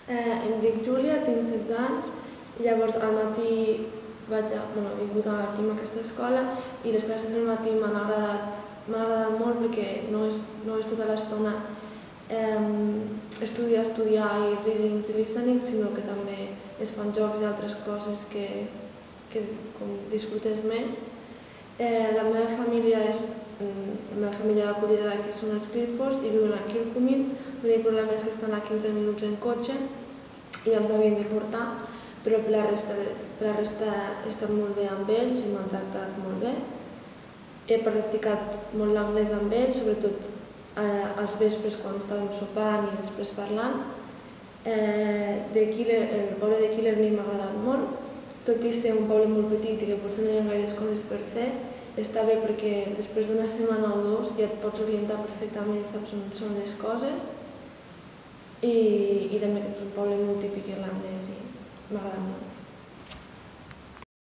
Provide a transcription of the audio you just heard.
Em dic Júlia, tinc 16 anys, i llavors al matí he vingut aquí a aquesta escola i les classes del matí m'han agradat molt perquè no és tota l'estona estudiar i readings i listening, sinó que també es fan jocs i altres coses que disfrutes més. La meva família d'acollida d'aquí són els Cliffords i viuen a Kilcomin. L'únic problema és que estan a 15 minuts en cotxe i ens m'havien de portar, però per la resta he estat molt bé amb ells i m'han tractat molt bé. He practicat molt l'anglès amb ells, sobretot als vespres quan estàvem sopant i després parlant. El poble de Killarney m'ha agradat molt, tot i ser un poble molt petit i que potser no hi ha gaires coses per fer. Està bé perquè després d'una setmana o dues ja et pots orientar perfectament, saps on són les coses. I també